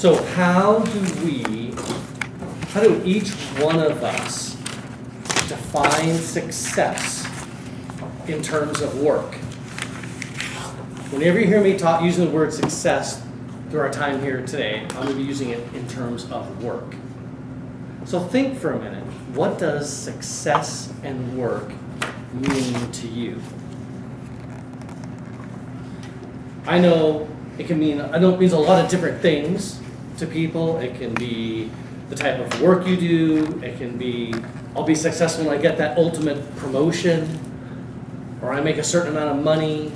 So how do each one of us define success in terms of work? Whenever you hear me using the word success through our time here today, I'm going to be using it in terms of work. So think for a minute, what does success and work mean to you? I know it means a lot of different things to people. It can be the type of work you do. It can be, I'll be successful when I get that ultimate promotion, or I make a certain amount of money,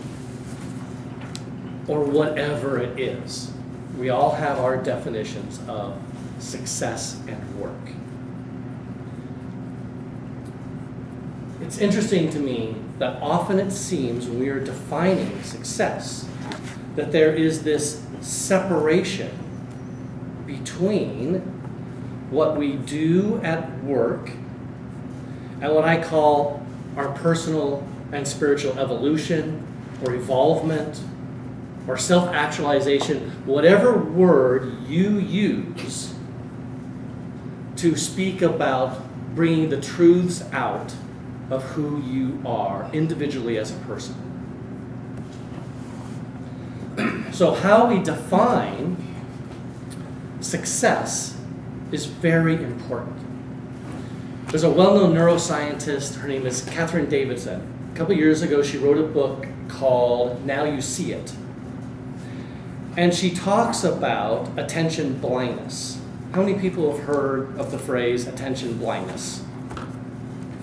or whatever it is. We all have our definitions of success and work. It's interesting to me that often it seems when we are defining success that there is this separation between what we do at work and what I call our personal and spiritual evolution or evolvement or self-actualization, whatever word you use to speak about bringing the truths out of who you are individually as a person. So how we define success is very important. There's a well-known neuroscientist, her name is Catherine Davidson. A couple years ago, she wrote a book called Now You See It. And she talks about attention blindness. How many people have heard of the phrase attention blindness?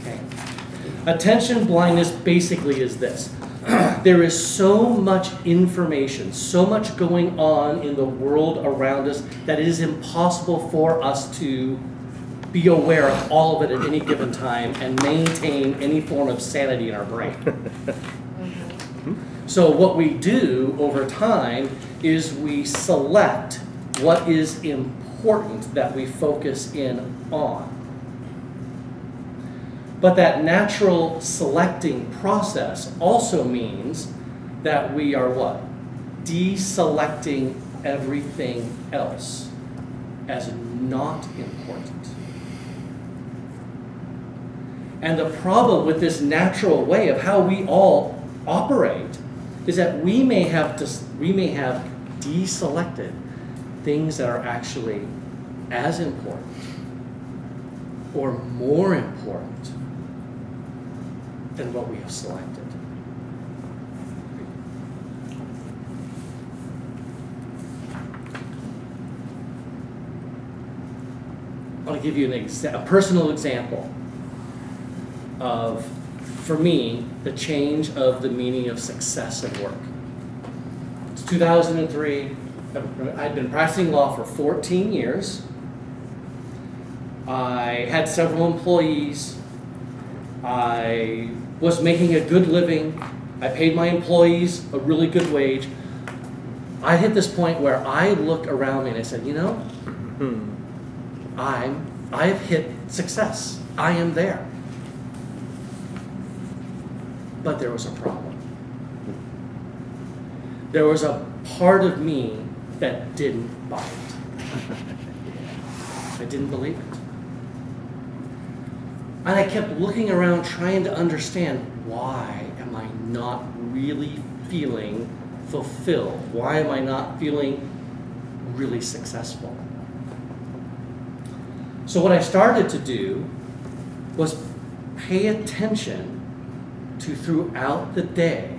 Okay. Attention blindness basically is this. There is so much information, so much going on in the world around us that it is impossible for us to be aware of all of it at any given time and maintain any form of sanity in our brain. So what we do over time is we select what is important that we focus in on. But that natural selecting process also means that we are what? Deselecting everything else as not important. And the problem with this natural way of how we all operate is that we may have deselected things that are actually as important or more important than what we have selected. I want to give you a personal example of, for me, the change of the meaning of success at work. It's 2003. I'd been practicing law for 14 years. I had several employees. I was making a good living. I paid my employees a really good wage. I hit this point where I looked around me and I said, you know, I've hit success. I am there. But there was a problem. There was a part of me that didn't buy it. I didn't believe it. And I kept looking around trying to understand, why am I not really feeling fulfilled? Why am I not feeling really successful? So what I started to do was pay attention to, throughout the day,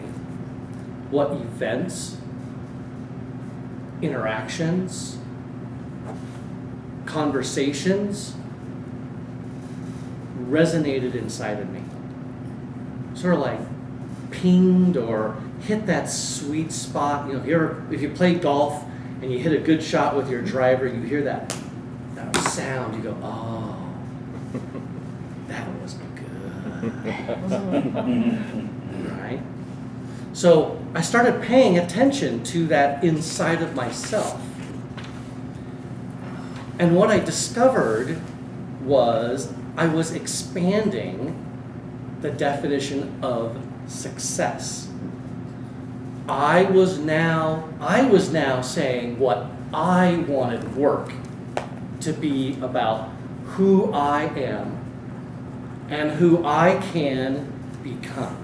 what events, interactions, conversations resonated inside of me. Sort of like pinged or hit that sweet spot. You know, if you play golf and you hit a good shot with your driver, you hear that sound, you go, oh, that was good. Right? So I started paying attention to that inside of myself. And what I discovered was I was expanding the definition of success. I was now saying what I wanted work to be about, who I am and who I can become.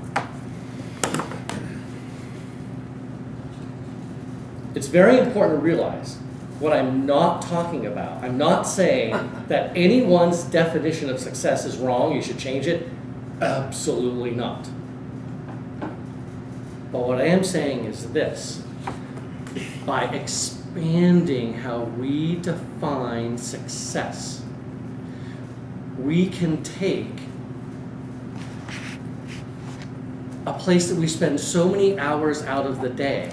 It's very important to realize what I'm not talking about. I'm not saying that anyone's definition of success is wrong, you should change it. Absolutely not. But what I am saying is this: by expanding how we define success, we can take a place that we spend so many hours out of the day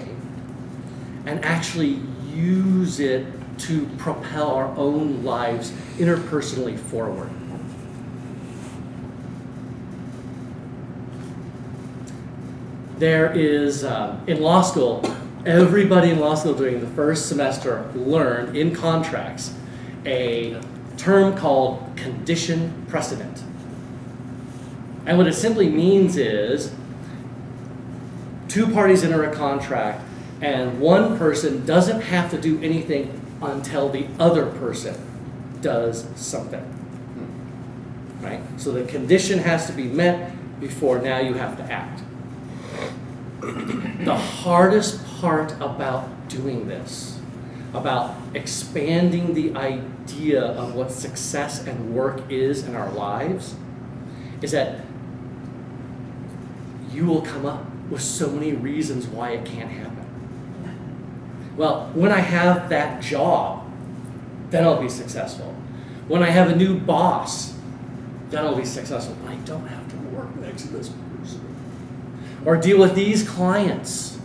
and actually use it to propel our own lives interpersonally forward. There is, in law school, everybody in law school during the first semester learned in contracts a term called condition precedent. And what it simply means is two parties enter a contract and one person doesn't have to do anything until the other person does something. Right? So the condition has to be met before now you have to act. The hardest part about doing this, about expanding the idea of what success and work is in our lives, is that you will come up with so many reasons why it can't happen. Well, when I have that job, then I'll be successful. When I have a new boss, then I'll be successful. When I don't have to work next to this person. Or deal with these clients,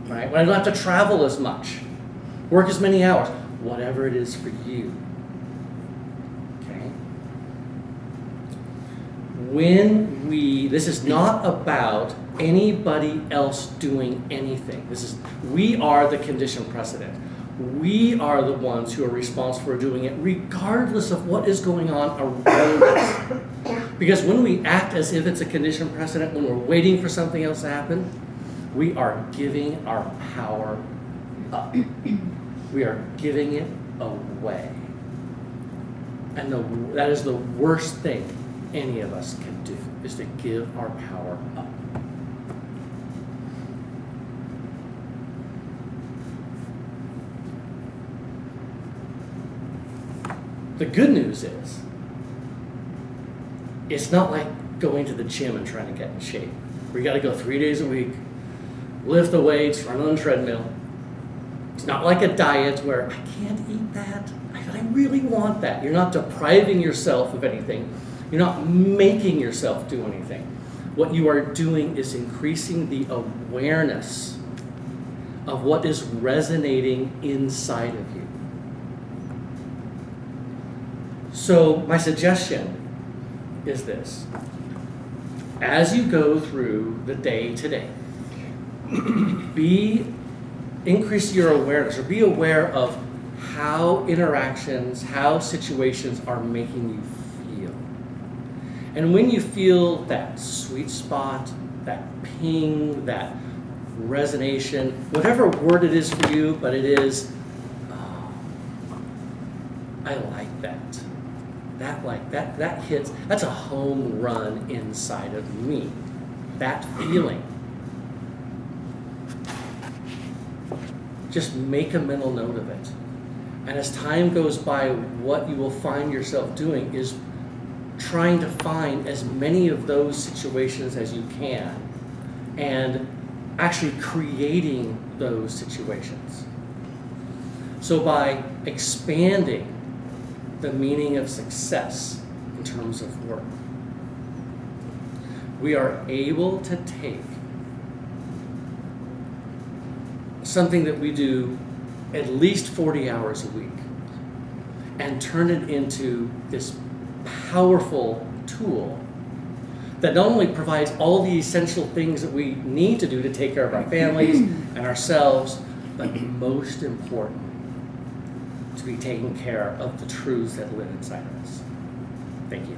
right? When I don't have to travel as much, work as many hours, whatever it is for you. Okay? This is not about anybody else doing anything. We are the condition precedent. We are the ones who are responsible for doing it regardless of what is going on around us. Because when we act as if it's a condition precedent, when we're waiting for something else to happen, we are giving our power up. We are giving it away. And that is the worst thing any of us can do, is to give our power up. The good news is, it's not like going to the gym and trying to get in shape, where you got to go 3 days a week, lift the weights, run on the treadmill. It's not like a diet where I can't eat that, I really want that. You're not depriving yourself of anything. You're not making yourself do anything. What you are doing is increasing the awareness of what is resonating inside of you. So my suggestion is this: as you go through the day today, increase your awareness, or be aware of how interactions, how situations are making you feel. And when you feel that sweet spot, that ping, that resonation, whatever word it is for you, but it is, oh, I like that. That hits, that's a home run inside of me. That feeling. Just make a mental note of it. And as time goes by, what you will find yourself doing is trying to find as many of those situations as you can and actually creating those situations. So by expanding the meaning of success in terms of work, we are able to take something that we do at least 40 hours a week and turn it into this powerful tool that not only provides all the essential things that we need to do to take care of our families and ourselves, but most important, to be taking care of the truths that live inside of us. Thank you.